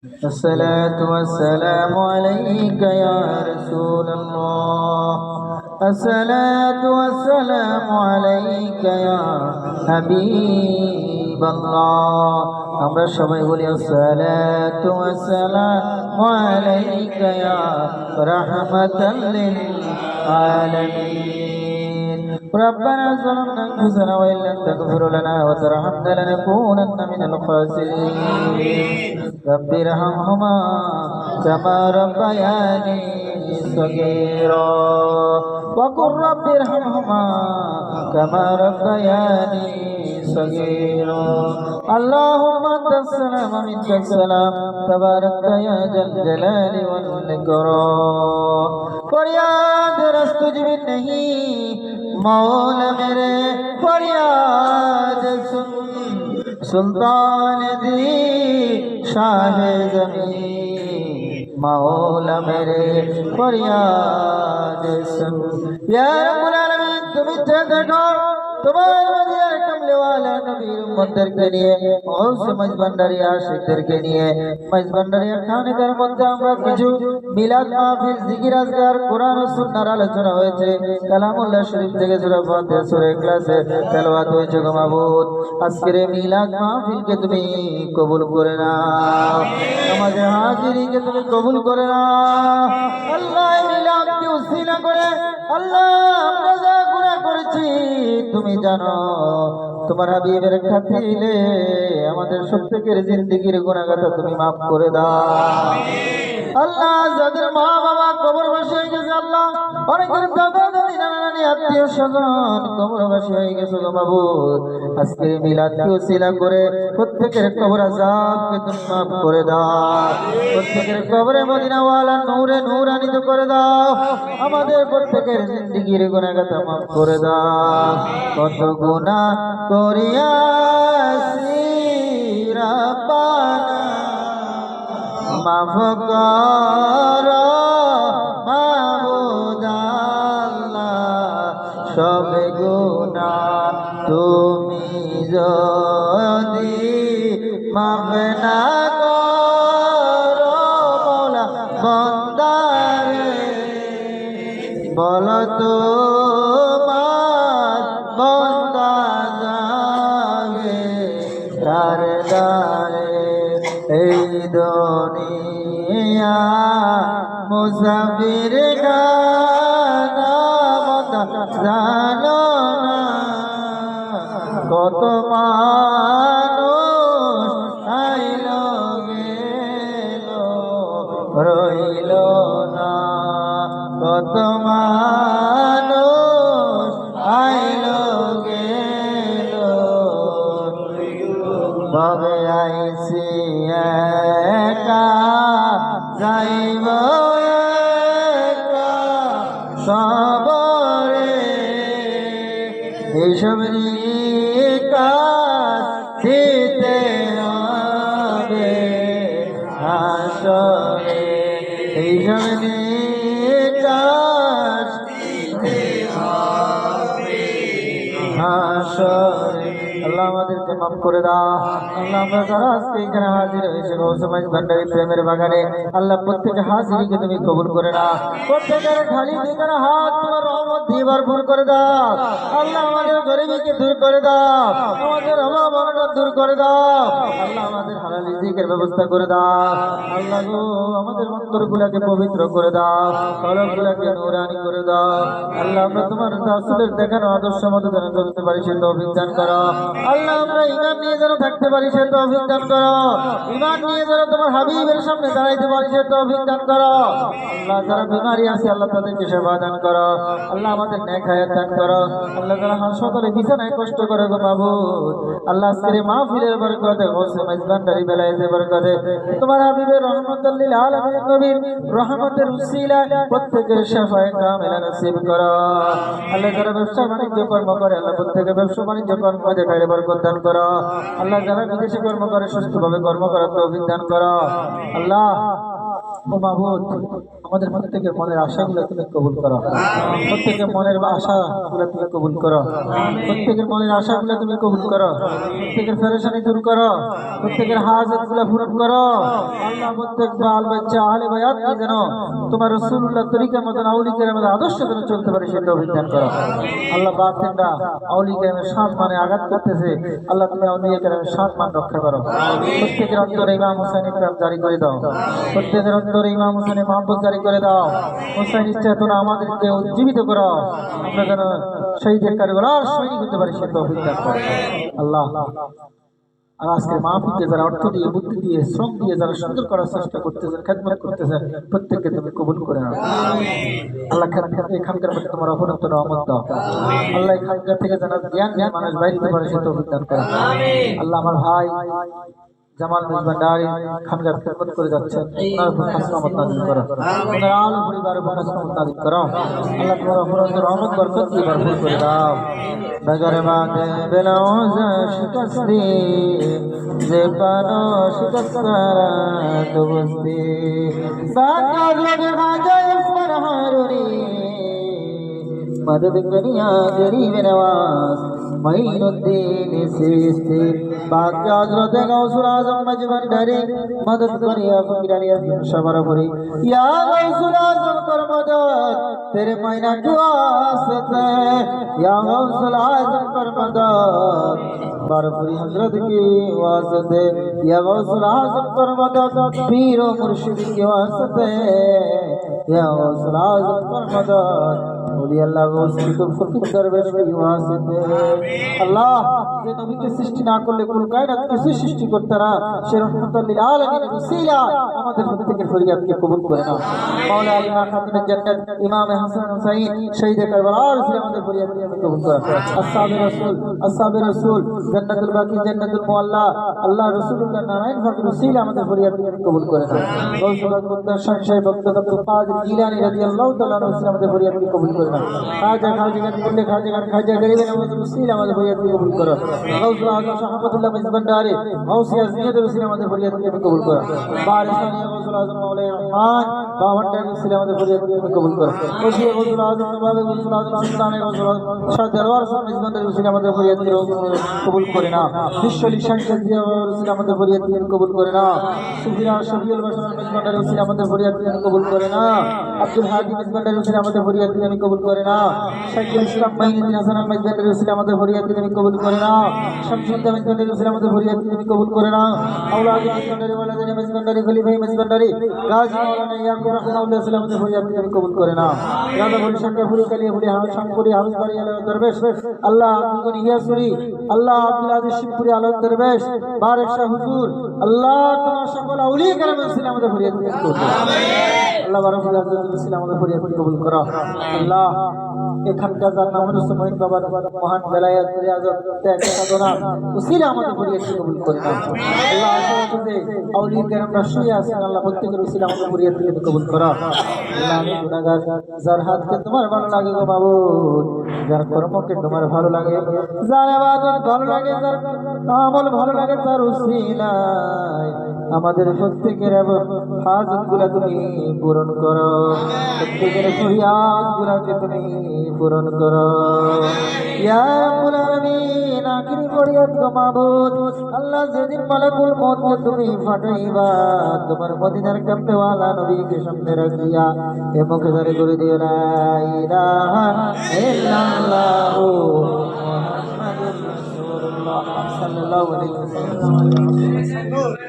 الصلاة والسلام عليك يا رسول الله. الصلاة والسلام عليك يا حبيب الله. আমরা সবাই বলি الصلاة والسلام عليك يا رحمة للعالمين. ربنا ظلمنا أنفسنا وإن لم تغفر لنا وترحمنا لنكونن من الخاسرين. رب ارحمهما كما ربياني صغيرا وقل رب ارحمهما كما ربياني صغيرا. اللهم انت السلام منك السلام تبارك يا ذا الجلال والإكرام. फरियाद रस्तुज भी नहीं मौला मेरे फरियाद सुन. सुल्तान दी शाह ज़मीं मौला मेरे फरियाद सुन. या रब्बुल आलमीन तुम इच्छा देखो তোমার মদিনার কামলেওয়ালা নবীর উম্মতদেরকে নিয়ে গৌস মজবন্ডারি আশিকদেরকে নিয়ে মজবন্ডারি খানিকার মধ্যে আমরা কিছু মিলাদ মাহফিল জিকির আজকার কোরআন ও সুন্নাহর আলোচনা হয়েছে. কালামুল্লাহ শরীফ থেকে সূরা ফাতিহা সূরা ইখলাসে তেলাওয়াত হয়েছে. গো মাবুদ, আজকের মিলাদ মাহফিলকে তুমি কবুল করে নাও, আমাদের হাজিরিকে তুমি কবুল করে নাও. আল্লাহ মিলাদকে উসিলা করে আল্লাহ আমরা যা গুনাহ করেছি তুমি জানো. তোমার হাবিবের খাতিরে আমাদের প্রত্যেকের জিন্দেগির গুনাহগাতা তুমি মাফ করে দাও. আল্লাহ যাদের মা বাবা কবরবাসী হয়ে গেছে, আল্লাহ অনেকের দাদা দাদি নানা নানি আত্মীয় স্বজন কবরবাসী হয়ে গেছে. গো মাবুদ, আজকের মিলাদকে উসিলা করে প্রত্যেকের কবর আযাবকে তুমি মাফ করে দাও. প্রত্যেকের কবরে মদিনাওয়ালা নূরে নূরান্বিত করে দাও. আমাদের প্রত্যেকের জিন্দেগির গুনাহগাতা মাফ করে দাও. কত গুনাহ করিয়াছি রব্বানা মাফ কর মাবুদ আল্লাহ. সব গুনাহ তুমি যদি মাফ না করো মওলা বান্দারে বলো তোমার বান্দা যাবে কার দ্বারে. এই দুনিয়া মুসাফির গানা জানো না কত মানুষ আইলো গেল রইল না. কত মানুষ আইলো গেল তবে আইসি একা যাইব একা সবরে. এইসব কাজ দিতে হবে হাসরে. এইসব কাজ দিতে হবে হাসরে. আল্লাহ আমাদেরকে মাফ করে দাও. আল্লাহ আমরা যারা আজকে এখানে হাজির হয়েছে গৌস মজবন্ডারি প্রেমের বাগানে, আল্লাহ প্রত্যেকের হাজিরিকে তুমি কবুল করে নাও. প্রত্যেকের খালি দিকের হাত তোমার রহমত দিয়ে ভরপুর করে দাও. আল্লাহ আমাদের গরিবীকে দূর করে দাও, আমাদের অভাব অনটন দূর করে দাও. আল্লাহ আমাদের হালাল রিজিকের ব্যবস্থা করে দাও. আল্লাহ গো আমাদের অন্তরগুলোকে পবিত্র করে দাও, কলবগুলোকে নূরানি করে দাও. আল্লাহ আমরা তোমার রাসূলের দেখানো আদর্শ মতো যেন চলতে পারি সে তৌফিক দান করো. আল্লাহ আমরা ঈমান নিয়ে যেন থাকতে পারি সে তৌফিক দান করো. ঈমান নিয়ে যেন তোমার হাবিবের সামনে দাঁড়াইতে পারি সে তৌফিক দান করো. আল্লাহ যারা বিমারি আছে আল্লাহ তাদেরকে সেবা দান করো. আল্লাহ আমাদের নেক হায়াত দান করো. আল্লাহ যারা হাসপাতালে বিছানায় কষ্ট করে গো মাবুদ, আল্লাহ আজকের মাহফিলের বরকতে গৌস মজবন্ডারি বেলায়েতে বরকতে তোমার হাবিবের রহমাতুল লিল আলামিন নবীর রহমতের উসিলা প্রত্যেকের শাফায়ে কামিলা নসিব করো. আল্লাহ যারা ব্যবসা বাণিজ্য কর্ম করে আল্লাহ প্রত্যেকের ব্যবসা বাণিজ্য কর্ম দেখায় বরকত দান করো. আল্লাহ যারা বিদেশে কর্ম করে সুস্থভাবে কর্ম করার তৌফিক দান করো. আল্লাহ ও মাবুদ, আমাদের প্রত্যেকের মনের আশাগুলো তুমি কবুল করো, প্রত্যেকের মনের আশাগুলো তুমি কবুল করো, প্রত্যেকের মনের আশাগুলো তুমি কবুল করো, প্রত্যেকের পেরেশানি দূর করো, প্রত্যেকের হাজতগুলো পূরণ করো। আল্লাহ প্রত্যেক বাল বাচ্চা আহলে বায়াত যেন তোমার রাসূলুল্লাহ তরিকার মতন আউলি কেরামের আদর্শ যেন চলতে পারে সে তৌফিক দান করো। আল্লাহ বাতিনরা আউলি কেরামের সম্মানে আঘাত করতেছে, আল্লাহ তুমি আউলি কেরামের সম্মান রক্ষা করো। প্রত্যেকের অন্তরে ইমাম হুসাইনের প্রেম জারি করে দাও, প্রত্যেকের অন্তরে ইমাম হুসাইনের মহব্বত জারি করে দাও। হুসাইনের চেতনা আমাদেরকে উজ্জীবিত করো, আমরা যেন শহীদের কারিগর সৈনিক হতে পারি সে তৌফিক দান করো। আল্লাহ আর আজকের মাহফিলকে যারা অর্থ দিয়ে, বুদ্ধি দিয়ে, শ্রম দিয়ে যারা সুন্দর করার চেষ্টা করতেছেন, খেদমত করতেছেন, প্রত্যেককে তুমি কবুল করে নাও। আল্লাহ এখানকার মধ্যে তোমার অপরন্ত রহমত দাও। আল্লাহ এখানকার থেকে যারা জ্ঞান মানুষ বাইরে দিতে পারে সে তৌফিক দান করো। আল্লাহ আমার ভাই জামাল মেজবান্ডারি খানকার খেদমত করে যাচ্ছেন, ওনার উপর খাস রহমত নাযিল করো, ওনার আলো পরিবারের উপর খাস রহমত নাযিল করো। আল্লাহ তোমার অপরন্ত রহমত বরকত দিয়ে ভরপুর করে দাও। बगर बागे बेलौज शिकस्ती जेबानो शिकस्तारा दुबस्ती बाकार लगे खाजा फरहारुनी मदद करिया गरीब नवाज मईनुद्दीन सिस्ती बाकी हजरत गौसुल आजम मजबंडारी मदद करिया फकीरानी अजीम शबरपुरी या गौसुल आजम कर मदद तेरे महीना की वास्ते या गौसुल आजम कर मदद बरपुरी हजरत की वास्ते या गौसुल आजम कर मदद पीर और मुर्शिद की वास्ते या गौसुल आजम कर मदद अल्लाह तो फकीर दरवेश की वास्ते अल्लाह যে নবীকে সৃষ্টি না করলে কুল কায়নাত কিছু সৃষ্টি করতে না, সে রহমাতুল লিল আলামিন ওসিলা আমাদের প্রত্যেকের ফরিয়াদকে কবুল করে নাও। মাওলা আলিমা খাতুনের জান্নাত ইমাম হাসান হুসাইন শহীদ কারবালার ওসিলা আমাদের ফরিয়াদকে কবুল করো। আসহাবে রাসূল জান্নাতুল বাকি জান্নাতুল মুআল্লা আল্লাহ রাসূলুল্লাহ নারায়ণ ফাকির ওসিলা আমাদের ফরিয়াদকে কবুল করে নাও। গৌসুল আকবর শাহ ভক্ত আব্দুল কাদের জিলানী রাদিয়াল্লাহু তাআলা ওসিলা আমাদের ফরিয়াদকে কবুল করে নাও। খাজা কুল্লে খাজা গরিব নওয়াজ ওসিলা আমাদের ফরিয়াদকে কবুল করো। গৌসুল আজম শাহাবুল্লাহ মেজবান্ডারি গাউসিয়া জিয়াদের ওসিলা আমাদের ফরিয়াদকে কবুল করো। বারিসানি গৌসুল আজম মাওলানা রহমান বাওয়ান্ডার ওসিলা আমাদের ফরিয়াদকে কবুল করো। ওসিলা গৌসুল আজম নবাবে গৌসুল আজম সুলতানে গৌসুল শাহ দেলওয়ার সাহেব মেজবান্ডারি ওসিলা আমাদের ফরিয়াদকে কবুল করে না। বিশ্বলি শামসুল জিয়া ওসিলা আমাদের ফরিয়াদকে কবুল করে না। সুফিয়া শফিউল বাশার মেজবান্ডারি ওসিলা আমাদের ফরিয়াদকে কবুল করে না। আব্দুল হাদি মেজবান্ডারি ওসিলা আমাদের ফরিয়াদকে কবুল করে না। শাইখুল ইসলাম মাইনুদ্দিন হাসান মেজবান্ডারি ওসিলা আমাদের ফরিয়াদকে কবুল করে না। শামসুদ্দিন মেজবান্ডারি ওসিলা আমাদের ফরিয়াদকে কবুল করে না। আওলাদ মেজবান্ডারি ওয়ালাদিন মেজবান্ডারি খলিফা মেজবান্ডারি গাজী মাওলানা ইয়াকুব রাহমাতুল্লাহ ওসিলা আমাদের ফরিয়াদকে কবুল করে না। রাজা বলি শামপুরি কালিয়াপুরি শামপুরি হাউসবাড়ি আলাদা দরবেশ আল্লাহ আব্দুল ইয়াসুরি আল্লাহ আব্দুল আজিজ শিবপুরি আলাদা দরবেশ বারেক শাহ হুজুর আল্লাহ তোমার সকল আউলিয়া কেরাম ওসিলা আমাদের ফরিয়াদকে কবুল করো। আল্লাহ বারাকাতুহু আযza ওসিলা আমাদের ফরিয়াদকে কবুল করো। আল্লাহ এখানকার যার নাম হচ্ছে মহিন বাবার মহান বেলায়েত রিয়াজত ত্যাগ সাধনা ওসিলা আমাদের ফরিয়াদকে কবুল করে নাও। আল্লাহ আশেপাশে আউলিয়া কেরামরা শুয়ে আছেন, আল্লাহ প্রত্যেকের ওসিলা আমাদের ফরিয়াদকে কবুল করো। আল্লাহ আমি গুনাহগার, যার হাতকে তোমার ভালো লাগে গো মাবুদ, যার কর্মকে তোমার ভালো লাগে, যার ইবাদত ভালো লাগে, যার আমল ভালো লাগে, তার ওসিলায় আমাদের প্রত্যেকের হাজতগুলো তুমি পূরণ করো, প্রত্যেকের ফরিয়াদগুলোকে তুমি পূরণ করো। ইয়া রাব্বুল আলামিন আখিরি ফরিয়াদ গো মাবুদ, আল্লাহ যেদিন মালাকুল মউতকে তুমি ফাটাইবা, তোমার মদিনার কামতেওয়ালা নবীকে সামনে রাখিয়া এ মুখে ধরে করে দিও লা ইলাহা ইল্লাল্লাহু মুহাম্মাদুর রাসূলুল্লাহ সাল্লাল্লাহু আলাইহি ওয়াসাল্লাম।